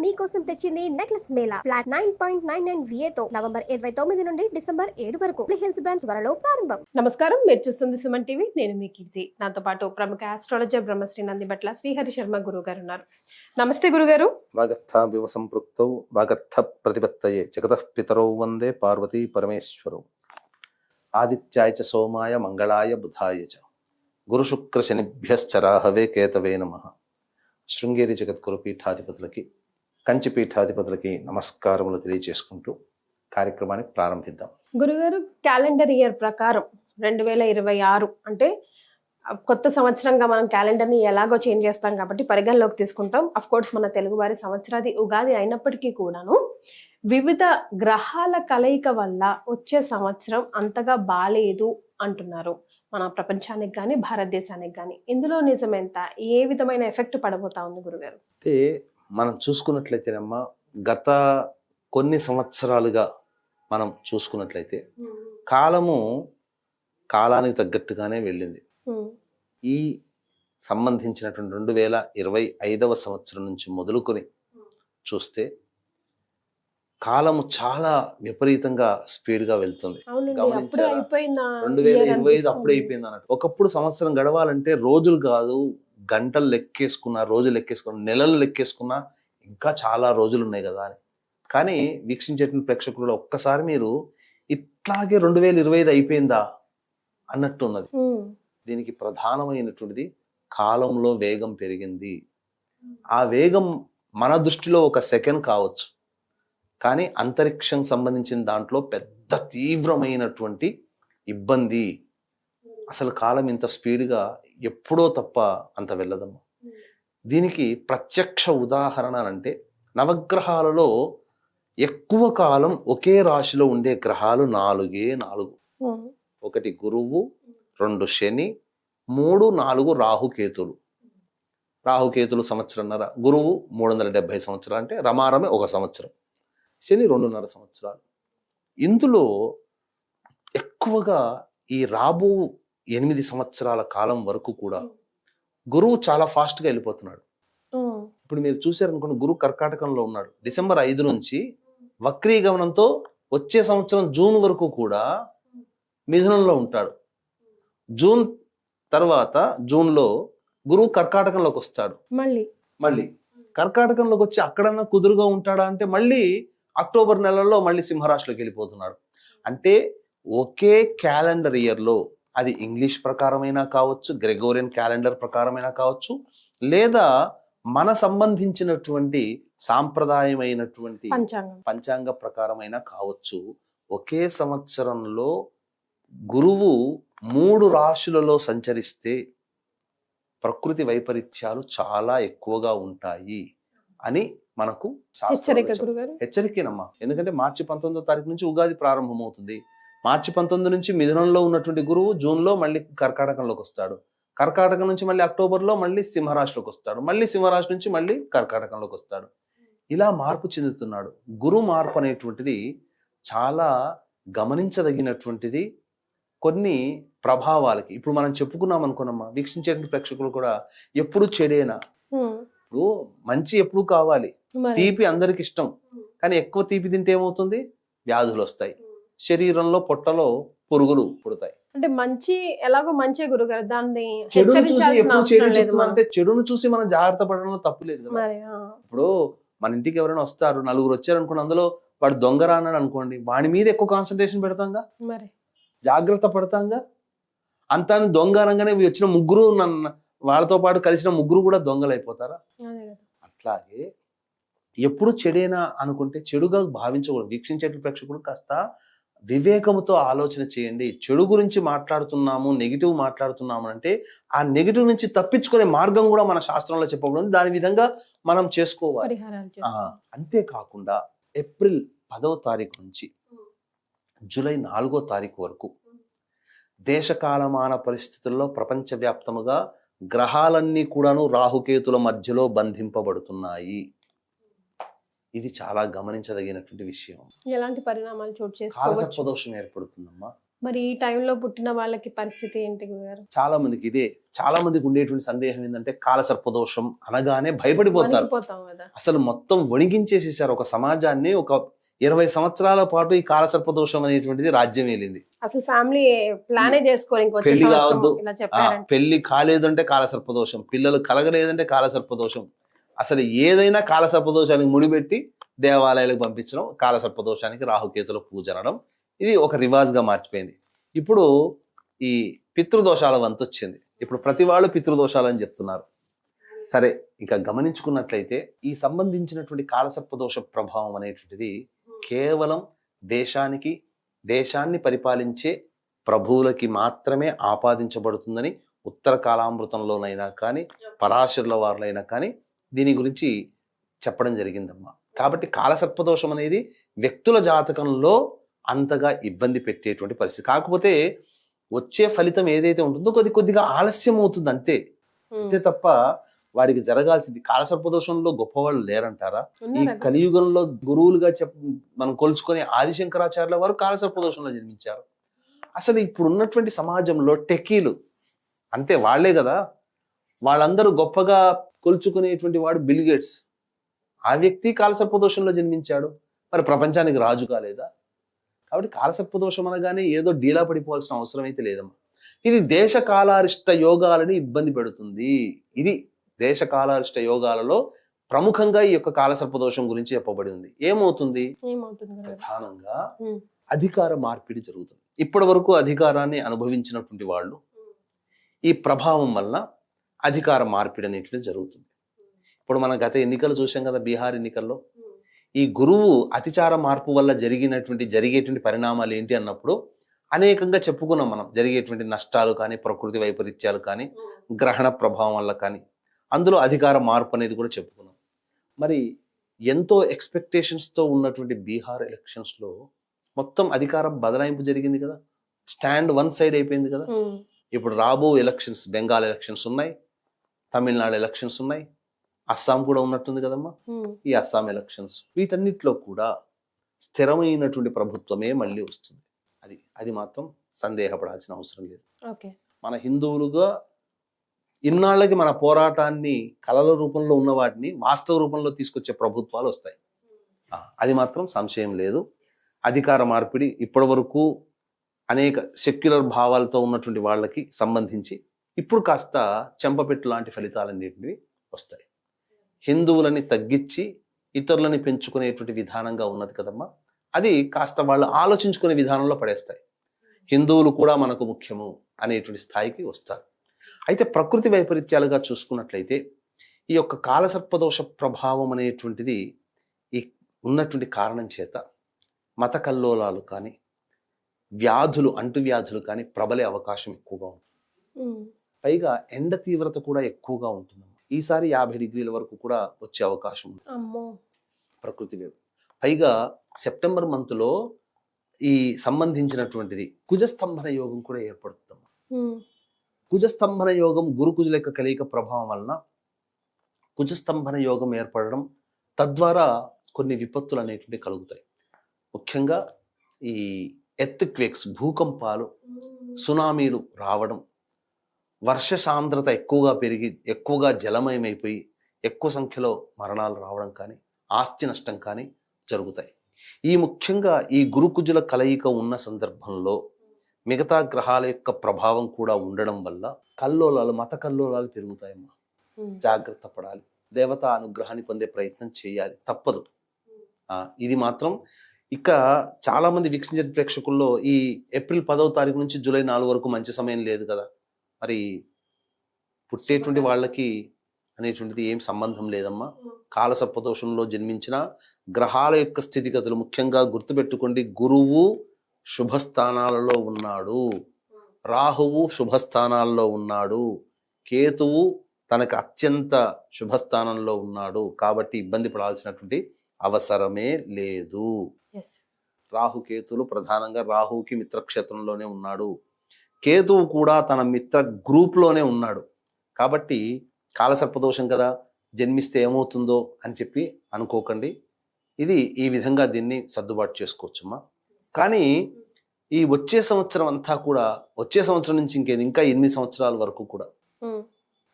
మీకోసం తెచ్చింది necklace Mela flat 9.99 VA తో నవంబర్ 29 నుండి డిసెంబర్ 7 వరకు హిల్స్ బ్రాంచ్ త్వరలో ప్రారంభం. నమస్కారం, మీరు చూస్తుంది సుమన్ టీవీ. నేను మీ కీర్తి. నాతో పాటు ప్రముఖ ఆస్ట్రాలజర్ బ్రహ్మశ్రీ నందిబట్ల శ్రీహరి శర్మ గురువు గారు ఉన్నారు. నమస్తే గురుగారు. వాగర్థావివ సంపృక్తౌ వాగర్థ ప్రతిపత్తయే జగతః పితరౌ వందే పార్వతీ పరమేశ్వరౌ. ఆదిత్యాయ చ సోమాయ మంగళాయ బుధాయ చ గురు శుక్ర శనిభ్యశ్చ రాహవే కేతవే నమః. శృంగేరి జగద్గురు పీఠాధిపతులకి, కంచి పీఠాధిపతులకి నమస్కారములు తెలియజేసుకుంటూ కార్యక్రమాన్ని ప్రారంభిద్దాం. గురుగారు, క్యాలెండర్ ఇయర్ ప్రకారం 2026 అంటే కొత్త సంవత్సరంగా మనం క్యాలెండర్ ని ఎలాగో చేంజ్ చేస్తాం కాబట్టి పరిగణలోకి తీసుకుంటాం. అఫ్ కోర్స్ మన తెలుగు వారి సంవత్సరాది ఉగాది అయినప్పటికీ కూడాను వివిధ గ్రహాల కలయిక వల్ల వచ్చే సంవత్సరం అంతగా బాలేదు అంటున్నారు. మన ప్రపంచానికి కానీ భారతదేశానికి కానీ ఇందులో నిజమెంత, ఏ విధమైన ఎఫెక్ట్ పడబోతా ఉంది గురుగారు? అయితే మనం చూసుకున్నట్లయితేనమ్మా, గత కొన్ని సంవత్సరాలుగా మనం చూసుకున్నట్లయితే కాలానికి తగ్గట్టుగానే వెళ్ళింది. ఈ సంబంధించినటువంటి 2025 సంవత్సరం నుంచి మొదలుకొని చూస్తే కాలము చాలా విపరీతంగా స్పీడ్ గా వెళ్తుంది. 2025 అప్పుడే అయిపోయింది అన్నట్టు. ఒకప్పుడు సంవత్సరం గడవాలంటే రోజులు కాదు, గంటలు లెక్కేసుకున్నా, రోజులు లెక్కేసుకున్నా, నెలలు లెక్కేసుకున్నా ఇంకా చాలా రోజులు ఉన్నాయి కదా అని. కానీ వీక్షించేటువంటి ప్రేక్షకులు ఒక్కసారి మీరు ఇట్లాగే 2025 అయిపోయిందా అన్నట్టు ఉన్నది. దీనికి ప్రధానమైనటువంటిది కాలంలో వేగం పెరిగింది. ఆ వేగం మన దృష్టిలో ఒక సెకండ్ కావచ్చు, కానీ అంతరిక్షం సంబంధించిన దాంట్లో పెద్ద తీవ్రమైనటువంటి ఇబ్బంది. అసలు కాలం ఇంత స్పీడ్గా ఎప్పుడో తప్ప అంత వెళ్ళదమ్మా. దీనికి ప్రత్యక్ష ఉదాహరణ అంటే నవగ్రహాలలో ఎక్కువ కాలం ఒకే రాశిలో ఉండే గ్రహాలు 4. 1 గురువు, 2 శని, 3, 4 రాహుకేతులు. రాహుకేతులు సంవత్సరంన్నర, గురువు 370 సంవత్సరాలు, అంటే రమారమే 1 సంవత్సరం, శని 2.5 సంవత్సరాలు. ఇందులో ఎక్కువగా ఈ రాబో 8 సంవత్సరాల కాలం వరకు కూడా గురువు చాలా ఫాస్ట్గా వెళ్ళిపోతున్నాడు. ఇప్పుడు మీరు చూసారనుకోండి, గురువు కర్కాటకంలో ఉన్నాడు. డిసెంబర్ 5 నుంచి వక్రీగమనంతో వచ్చే సంవత్సరం జూన్ వరకు కూడా మిథునంలో ఉంటాడు. జూన్ తర్వాత జూన్లో గురువు కర్కాటకంలోకి వస్తాడు. మళ్ళీ కర్కాటకంలోకి వచ్చి అక్కడన్నా కుదురుగా ఉంటాడా అంటే మళ్ళీ అక్టోబర్ నెలలో మళ్ళీ సింహరాశిలోకి వెళ్ళిపోతున్నాడు. అంటే ఒకే క్యాలెండర్ ఇయర్లో, అది ఇంగ్లీష్ ప్రకారమైనా కావచ్చు, గ్రెగోరియన్ క్యాలెండర్ ప్రకారమైనా కావచ్చు, లేదా మన సంబంధించినటువంటి సాంప్రదాయమైనటువంటి పంచాంగ ప్రకారమైనా కావచ్చు, ఒకే సంవత్సరంలో గురువు 3 రాశులలో సంచరిస్తే ప్రకృతి వైపరీత్యాలు చాలా ఎక్కువగా ఉంటాయి అని మనకు హెచ్చరికేనమ్మా. ఎందుకంటే మార్చి 19వ తారీఖు నుంచి ఉగాది ప్రారంభమవుతుంది. మార్చి 19 నుంచి మిథునంలో ఉన్నటువంటి గురువు జూన్లో మళ్ళీ కర్కాటకంలోకి వస్తాడు. కర్కాటకం నుంచి మళ్ళీ అక్టోబర్లో మళ్ళీ సింహరాశిలోకి వస్తాడు. మళ్ళీ సింహరాశి నుంచి మళ్ళీ కర్కాటకంలోకి వస్తాడు. ఇలా మార్పు చెందుతున్నాడు. గురు మార్పు అనేటువంటిది చాలా గమనించదగినటువంటిది. కొన్ని ప్రభావాలకి ఇప్పుడు మనం చెప్పుకున్నాం అనుకున్నామా, వీక్షించే ప్రేక్షకులు కూడా ఎప్పుడు చెడేనా. ఇప్పుడు మంచి ఎప్పుడు కావాలి, తీపి అందరికి ఇష్టం, కానీ ఎక్కువ తీపి తింటే ఏమవుతుంది, వ్యాధులు వస్తాయి, శరీరంలో పొట్టలో పురుగులు పుడతాయి. అంటే మంచి ఎలాగో మంచి గురుగారు, దాన్ని చెడును చూసి ఎప్పుడు చెడు చెప్తున్నా అంటే చెడును చూసి మనం జాగ్రత్త పడడంలో తప్పు లేదు కదా. ఇప్పుడు మన ఇంటికి ఎవరైనా వస్తారు, 4 వచ్చారు అనుకోండి, అందులో వాడు దొంగరా అన్నాడు అనుకోండి, వాడి మీద ఎక్కువ కాన్సన్ట్రేషన్ పెడతాంగా, జాగ్రత్త పడతాంగా. అంతా దొంగ అనగానే వచ్చిన 3 వాళ్ళతో పాటు కలిసిన 3 కూడా దొంగలు అయిపోతారా? అట్లాగే ఎప్పుడు చెడేనా అనుకుంటే చెడుగా భావించకూడదు. వీక్షించే ప్రేక్షకులు కాస్త వివేకముతో ఆలోచన చేయండి. చెడు గురించి మాట్లాడుతున్నాము, నెగిటివ్ మాట్లాడుతున్నాము అంటే ఆ నెగిటివ్ నుంచి తప్పించుకునే మార్గం కూడా మన శాస్త్రంలో చెప్పబడింది. దాని విధంగా మనం చేసుకోవాలి. అంతేకాకుండా ఏప్రిల్ 10వ తారీఖు నుంచి జూలై 4వ తారీఖు వరకు దేశకాలమాన పరిస్థితుల్లో ప్రపంచవ్యాప్తముగా గ్రహాలన్నీ కూడాను రాహుకేతుల మధ్యలో బంధింపబడుతున్నాయి. ఇది చాలా గమనించదగినటువంటి విషయం. ఎలాంటి పరిణామాలు చోటు చేసుకోవచ్చు? కాలసర్పదోషం ఏర్పడుతుందమ్మా. మరి ఈ టైంలో పుట్టిన వాళ్ళకి పరిస్థితి ఏంటి గురుగారు? చాలా మందికి ఉండేటువంటి సందేహం ఏంటంటే కాలసర్పదోషం అనగానే భయపడిపోతారు. వణికిపోతాం కదా. అసలు మొత్తం వణికించేసేసారు ఒక సమాజాన్ని. ఒక 20 సంవత్సరాల పాటు ఈ కాలసర్పదోషం అనేటువంటిది రాజ్యం ఏలింది. అసలు ఫ్యామిలీ ప్లానే చేసుకోరు. ఇంకొచ్చే పెళ్లి సంవత్సరం కావద్దు, ఇలా చెప్పారంటే పెళ్లి కాలేదంటే కాలసర్పదోషం, పిల్లలు కలగలేదంటే కాలసర్పదోషం. అసలు ఏదైనా కాలసర్పదోషానికి ముడిపెట్టి దేవాలయాలకు పంపించడం, కాలసర్పదోషానికి రాహుకేతుల పూజ అనడం, ఇది ఒక రివాజ్గా మార్చిపోయింది. ఇప్పుడు ఈ పితృదోషాల వంతు వచ్చింది. ఇప్పుడు ప్రతి వాళ్ళు పితృదోషాలని చెప్తున్నారు. సరే, ఇక గమనించుకున్నట్లయితే ఈ సంబంధించినటువంటి కాలసర్పదోష ప్రభావం అనేటువంటిది కేవలం దేశాన్ని పరిపాలించే ప్రభువులకి మాత్రమే ఆపాదించబడుతుందని ఉత్తర కాలామృతంలోనైనా కానీ పరాశరుల వారులైనా కానీ దీని గురించి చెప్పడం జరిగిందమ్మా. కాబట్టి కాలసర్పదోషం అనేది వ్యక్తుల జాతకంలో అంతగా ఇబ్బంది పెట్టేటువంటి పరిస్థితి. కాకపోతే వచ్చే ఫలితం ఏదైతే ఉంటుందో కొద్దిగా ఆలస్యం అవుతుంది అంతే తప్ప వాడికి జరగాల్సింది. కాలసర్పదోషంలో గొప్పవాళ్ళు లేరంటారా? ఈ కలియుగంలో గురువులుగా మనం కొలుచుకొని ఆదిశంకరాచార్యుల వారు కాలసర్పదోషంలో జన్మించారు. అసలు ఇప్పుడు ఉన్నటువంటి సమాజంలో టెకీలు అంతే, వాళ్లే కదా. వాళ్ళందరూ గొప్పగా కొలుచుకునేటువంటి వాడు బిల్ గేట్స్. ఆ వ్యక్తి కాలసర్పదోషంలో జన్మించాడు, మరి ప్రపంచానికి రాజు కాలేదా? కాబట్టి కాలసర్పదోషం అనగానే ఏదో డీలా పడిపోవాల్సిన అవసరం అయితే లేదమ్మా. ఇది దేశకాలారిష్ట యోగాలని ఇబ్బంది పెడుతుంది. ఇది దేశకాలారిష్ట యోగాలలో ప్రముఖంగా ఈ యొక్క కాలసర్పదోషం గురించి చెప్పబడి ఉంది. ఏమవుతుంది? ప్రధానంగా అధికార మార్పిడి జరుగుతుంది. ఇప్పటి వరకు అధికారాన్ని అనుభవించినటువంటి వాళ్ళు ఈ ప్రభావం వల్ల అధికార మార్పిడి అనేటువంటిది జరుగుతుంది. ఇప్పుడు మనం గత ఎన్నికలు చూసాం కదా, బీహార్ ఎన్నికల్లో ఈ గురువు అతిచార మార్పు వల్ల జరిగేటువంటి పరిణామాలు ఏంటి అన్నప్పుడు అనేకంగా చెప్పుకున్నాం మనం. జరిగేటువంటి నష్టాలు కానీ, ప్రకృతి వైపరీత్యాలు కానీ, గ్రహణ ప్రభావం వల్ల కానీ, అందులో అధికార మార్పు అనేది కూడా చెప్పుకున్నాం. మరి ఎంతో ఎక్స్పెక్టేషన్స్తో ఉన్నటువంటి బీహార్ ఎలక్షన్స్లో మొత్తం అధికారం బదలాయింపు జరిగింది కదా, స్టాండ్ వన్ సైడ్ అయిపోయింది కదా. ఇప్పుడు రాబో ఎలక్షన్స్, బెంగాల్ ఎలక్షన్స్ ఉన్నాయి, తమిళనాడు ఎలక్షన్స్ ఉన్నాయి, అస్సాం కూడా ఉన్నట్టుంది కదమ్మా. ఈ అస్సాం ఎలక్షన్స్, వీటన్నిటిలో కూడా స్థిరమైనటువంటి ప్రభుత్వమే మళ్ళీ వస్తుంది. అది మాత్రం సందేహపడాల్సిన అవసరం లేదు. మన హిందువులుగా ఇన్నాళ్ళకి మన పోరాటాన్ని కళల రూపంలో ఉన్న వాటిని వాస్తవ రూపంలో తీసుకొచ్చే ప్రభుత్వాలు వస్తాయి. అది మాత్రం సంశయం లేదు. అధికార మార్పిడి ఇప్పటి వరకు అనేక సెక్యులర్ భావాలతో ఉన్నటువంటి వాళ్ళకి సంబంధించి ఇప్పుడు కాస్త చెంపపెట్టు లాంటి ఫలితాలన్నింటివి వస్తాయి. హిందువులని తగ్గించి ఇతరులని పెంచుకునేటువంటి విధానంగా ఉన్నది కదమ్మా, అది కాస్త వాళ్ళు ఆలోచించుకునే విధానంలో పడేస్తాయి. హిందువులు కూడా మనకు ముఖ్యము అనేటువంటి స్థాయికి వస్తారు. అయితే ప్రకృతి వైపరీత్యాలుగా చూసుకున్నట్లయితే ఈ యొక్క కాలసర్పదోష ప్రభావం అనేటువంటిది ఈ ఉన్నటువంటి కారణం చేత మత కల్లోలాలు కానీ, వ్యాధులు, అంటువ్యాధులు కానీ ప్రబలే అవకాశం ఎక్కువగా ఉంటుంది. పైగా ఎండ తీవ్రత కూడా ఎక్కువగా ఉంటుంది. ఈసారి 50 డిగ్రీల వరకు కూడా వచ్చే అవకాశం ఉంది ప్రకృతి వేరు. పైగా సెప్టెంబర్ మంత్లో ఈ సంబంధించినటువంటిది కుజస్తంభన యోగం కూడా ఏర్పడుతుంది. కుజస్తంభన యోగం గురుకుజుల యొక్క కలయిక ప్రభావం వలన కుజస్తంభన యోగం ఏర్పడడం, తద్వారా కొన్ని విపత్తులు అనేటువంటివి కలుగుతాయి. ముఖ్యంగా ఈ ఎర్త్క్వేక్స్, భూకంపాలు, సునామీలు రావడం, వర్ష సాంద్రత ఎక్కువగా పెరిగి ఎక్కువగా జలమయమైపోయి ఎక్కువ సంఖ్యలో మరణాలు రావడం కానీ, ఆస్తి నష్టం కానీ జరుగుతాయి. ముఖ్యంగా ఈ గురుకుజుల కలయిక ఉన్న సందర్భంలో మిగతా గ్రహాల యొక్క ప్రభావం కూడా ఉండడం వల్ల కల్లోలాలు, మత కల్లోలాలు పెరుగుతాయమ్మా. జాగ్రత్త పడాలి. దేవతా అనుగ్రహాన్ని పొందే ప్రయత్నం చేయాలి, తప్పదు. ఇది మాత్రం ఇక చాలా మంది వీక్షించే ప్రేక్షకుల్లో ఈ ఏప్రిల్ 10వ తారీఖు నుంచి జూలై 4 వరకు మంచి సమయం లేదు కదా, మరి పుట్టేటువంటి వాళ్ళకి అనేటువంటిది ఏం సంబంధం లేదమ్మా. కాలసర్పదోషంలో జన్మించిన గ్రహాల యొక్క స్థితిగతులు ముఖ్యంగా గుర్తుపెట్టుకోండి. గురువు శుభస్థానాలలో ఉన్నాడు, రాహువు శుభస్థానాల్లో ఉన్నాడు, కేతువు తనకు అత్యంత శుభస్థానంలో ఉన్నాడు. కాబట్టి ఇబ్బంది పడాల్సినటువంటి అవసరమే లేదు. రాహుకేతులు ప్రధానంగా రాహుకి మిత్రక్షేత్రంలోనే ఉన్నాడు, కేతువు కూడా తన మిత్ర గ్రూప్లోనే ఉన్నాడు. కాబట్టి కాలసర్పదోషం కదా, జన్మిస్తే ఏమవుతుందో అని చెప్పి అనుకోకండి. ఇది ఈ విధంగా దీన్ని సర్దుబాటు చేసుకోవచ్చమ్మా. కానీ ఈ వచ్చే సంవత్సరం అంతా కూడా, వచ్చే సంవత్సరం నుంచి ఇంకా 8 సంవత్సరాల వరకు కూడా,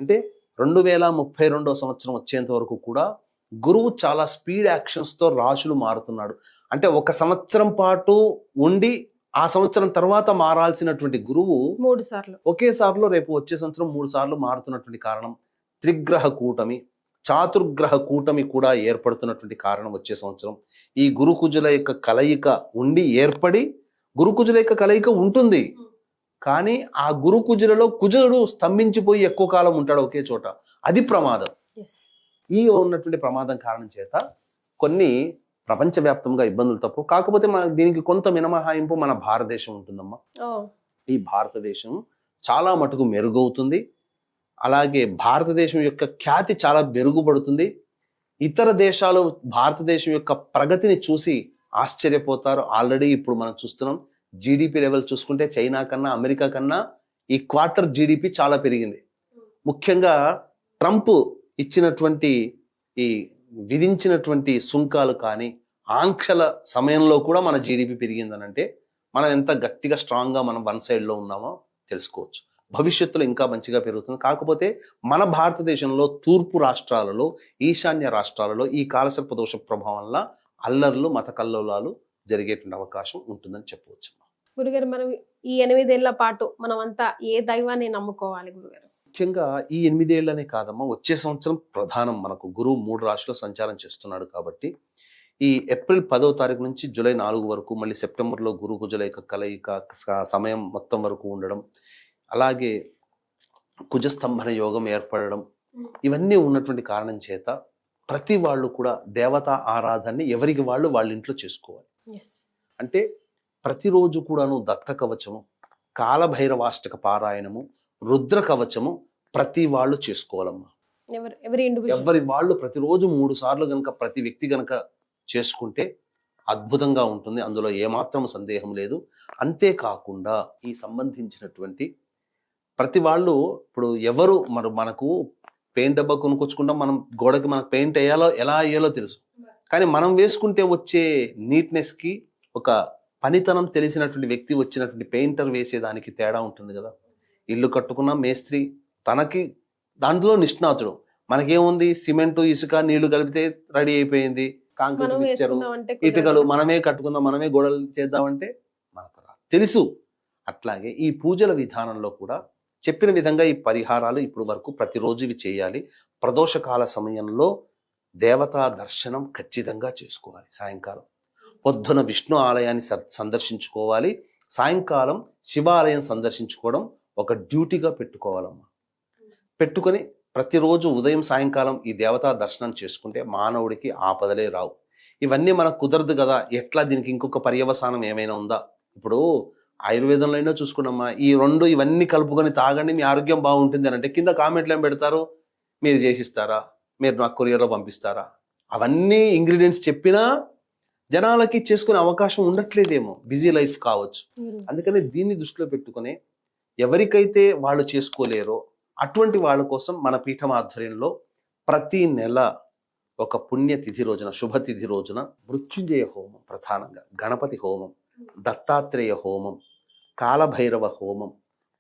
అంటే 2032 సంవత్సరం వచ్చేంత వరకు కూడా గురువు చాలా స్పీడ్ యాక్షన్స్ తో రాశులు మారుతున్నాడు. అంటే ఒక సంవత్సరం పాటు ఉండి ఆ సంవత్సరం తర్వాత మారాల్సినటువంటి గురువు 3 సార్లు ఒకేసారిలో రేపు వచ్చే సంవత్సరం 3 సార్లు మారుతున్నటువంటి కారణం త్రిగ్రహ కూటమి, చాతుర్గ్రహ కూటమి కూడా ఏర్పడుతున్నటువంటి కారణం వచ్చే సంవత్సరం. ఈ గురుకుజుల యొక్క కలయిక ఉండి ఏర్పడి, గురుకుజుల యొక్క కలయిక ఉంటుంది కానీ ఆ గురుకుజులలో కుజుడు స్తంభించిపోయి ఎక్కువ కాలం ఉంటాడు ఒకే చోట, అది ప్రమాదం. ఈ ఉన్నటువంటి ప్రమాదం కారణం చేత కొన్ని ప్రపంచవ్యాప్తంగా ఇబ్బందులు తప్పు. కాకపోతే మన దీనికి కొంత మినహాయింపు మన భారతదేశం ఉంటుందమ్మా. ఈ భారతదేశం చాలా మటుకు మెరుగవుతుంది. అలాగే భారతదేశం యొక్క ఖ్యాతి చాలా మెరుగుపడుతుంది. ఇతర దేశాలు భారతదేశం యొక్క ప్రగతిని చూసి ఆశ్చర్యపోతారు. ఆల్రెడీ ఇప్పుడు మనం చూస్తున్నాం, జీడిపి లెవెల్ చూసుకుంటే చైనా కన్నా, అమెరికా కన్నా ఈ క్వార్టర్ జీడిపి చాలా పెరిగింది. ముఖ్యంగా ట్రంప్ ఇచ్చినటువంటి ఈ విధించినటువంటి సుంకాలు కానీ ఆంక్షల సమయంలో కూడా మన జీడిపి పెరిగిందనంటే మనం ఎంత గట్టిగా స్ట్రాంగ్గా మనం వన్ సైడ్లో ఉన్నామో తెలుసుకోవచ్చు. భవిష్యత్తులో ఇంకా మంచిగా పెరుగుతుంది. కాకపోతే మన భారతదేశంలో తూర్పు రాష్ట్రాలలో, ఈశాన్య రాష్ట్రాలలో ఈ కాలసర్ప దోష ప్రభావం వల్ల అల్లర్లు, మత కల్లోలాలు జరిగేటువంటి అవకాశం ఉంటుందని చెప్పవచ్చు. గురుగారు, మనం ఈ 8 ఏళ్ల పాటు మనం అంతా ఏ దైవాన్ని నమ్ముకోవాలి గురుగారు? ముఖ్యంగా ఈ 8 ఏళ్లనే కాదమ్మా, వచ్చే సంవత్సరం ప్రధానం మనకు గురువు 3 రాశుల్లో సంచారం చేస్తున్నాడు కాబట్టి ఈ ఏప్రిల్ 10వ తారీఖు నుంచి జూలై 4 వరకు, మళ్ళీ సెప్టెంబర్లో గురు కుజుల యొక్క కలయిక సమయం మొత్తం వరకు ఉండడం, అలాగే కుజస్తంభన యోగం ఏర్పడడం, ఇవన్నీ ఉన్నటువంటి కారణం చేత ప్రతి వాళ్ళు కూడా దేవతా ఆరాధనని ఎవరికి వాళ్ళు వాళ్ళ ఇంట్లో చేసుకోవాలి. అంటే ప్రతిరోజు కూడాను దత్త కవచము, కాలభైరవాష్టక పారాయణము, రుద్ర కవచము ప్రతి వాళ్ళు చేసుకోవాలమ్మా. ఎవరి వాళ్ళు ప్రతిరోజు 3 సార్లు గనక ప్రతి వ్యక్తి గనక చేసుకుంటే అద్భుతంగా ఉంటుంది. అందులో ఏమాత్రం సందేహం లేదు. అంతేకాకుండా ఈ సంబంధించినటువంటి ప్రతి వాళ్ళు, ఇప్పుడు ఎవరు మనకు పెయింట్ డబ్బా కొనుక్కొచ్చుకుంటాం, మనం గోడకి మనకు పెయింట్ వేయాలో ఎలా వేయాలో తెలుసు, కానీ మనం వేసుకుంటే వచ్చే నీట్నెస్ కి ఒక పనితనం తెలిసినటువంటి వ్యక్తి వచ్చినటువంటి పెయింటర్ వేసేదానికి తేడా ఉంటుంది కదా. ఇల్లు కట్టుకున్న మేస్త్రి తనకి దాంట్లో నిష్ణాతుడు, మనకేముంది సిమెంటు, ఇసుక, నీళ్లు కలిపితే రెడీ అయిపోయింది, కాంక్రీట్ మిక్చరు, ఇటుకలు మనమే కట్టుకుందాం, మనమే గోడలు చేద్దామంటే మనకు రాదు, తెలుసు. అట్లాగే ఈ పూజల విధానంలో కూడా చెప్పిన విధంగా ఈ పరిహారాలు ఇప్పుడు వరకు ప్రతిరోజు ఇవి చేయాలి. ప్రదోషకాల సమయంలో దేవతా దర్శనం ఖచ్చితంగా చేసుకోవాలి. సాయంకాలం పొద్దున విష్ణు ఆలయాన్ని సందర్శించుకోవాలి, సాయంకాలం శివాలయం సందర్శించుకోవడం ఒక డ్యూటీగా పెట్టుకోవాలమ్మా. పెట్టుకొని ప్రతిరోజు ఉదయం సాయంకాలం ఈ దేవతా దర్శనం చేసుకుంటే మానవుడికి ఆపదలే రావు. ఇవన్నీ మనకు కుదరదు కదా, ఎట్లా దీనికి ఇంకొక పర్యవసానం ఏమైనా ఉందా? ఇప్పుడు ఆయుర్వేదంలో అయినా చూసుకున్నామ్మా, ఈ 2 ఇవన్నీ కలుపుకొని తాగండి మీ ఆరోగ్యం బాగుంటుంది అని అంటే కింద కామెంట్లు ఏం పెడతారు, మీరు చేసిస్తారా, మీరు నాకు కొరియర్లో పంపిస్తారా? అవన్నీ ఇంగ్రీడియంట్స్ చెప్పినా జనాలకి చేసుకునే అవకాశం ఉండట్లేదేమో, బిజీ లైఫ్ కావచ్చు. అందుకని దీన్ని దృష్టిలో పెట్టుకుని ఎవరికైతే వాళ్ళు చేసుకోలేరో అటువంటి వాళ్ళ కోసం మన పీఠం ఆధ్వర్యంలో ప్రతి నెల ఒక పుణ్యతిథి రోజున, శుభతిథి రోజున మృత్యుంజయ హోమం, ప్రధానంగా గణపతి హోమం, దత్తాత్రేయ హోమం, కాలభైరవ హోమం,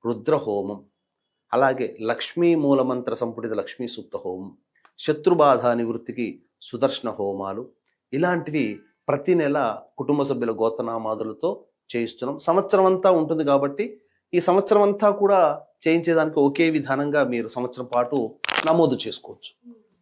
రుద్ర హోమం, అలాగే లక్ష్మీ మూలమంత్ర సంపుటిత లక్ష్మీ సూక్త హోమం, శత్రుబాధ నివృత్తికి సుదర్శన హోమాలు, ఇలాంటివి ప్రతి నెల కుటుంబ సభ్యుల గోత్రనామాదులతో చేయిస్తున్నాం. సంవత్సరం అంతా ఉంటుంది కాబట్టి ఈ సంవత్సరం అంతా కూడా చేయించేదానికి ఒకే విధానంగా మీరు సంవత్సరం పాటు నమోదు చేసుకోవచ్చు.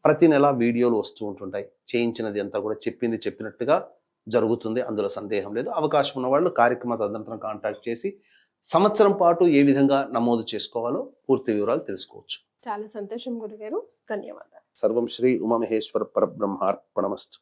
ప్రతి నెల వీడియోలు వస్తూ ఉంటుంటాయి. చేయించినది అంతా కూడా చెప్పింది చెప్పినట్టుగా జరుగుతుంది, అందులో సందేహం లేదు. అవకాశం ఉన్న వాళ్ళు కార్యక్రమ తదనంతరం కాంటాక్ట్ చేసి సంవత్సరం పాటు ఏ విధంగా నమోదు చేసుకోవాలో పూర్తి వివరాలు తెలుసుకోవచ్చు. చాలా సంతోషం గురుగారు, ధన్యవాదాలు. సర్వం శ్రీ ఉమామహేశ్వర పరబ్రహ్మార్పణమస్తు.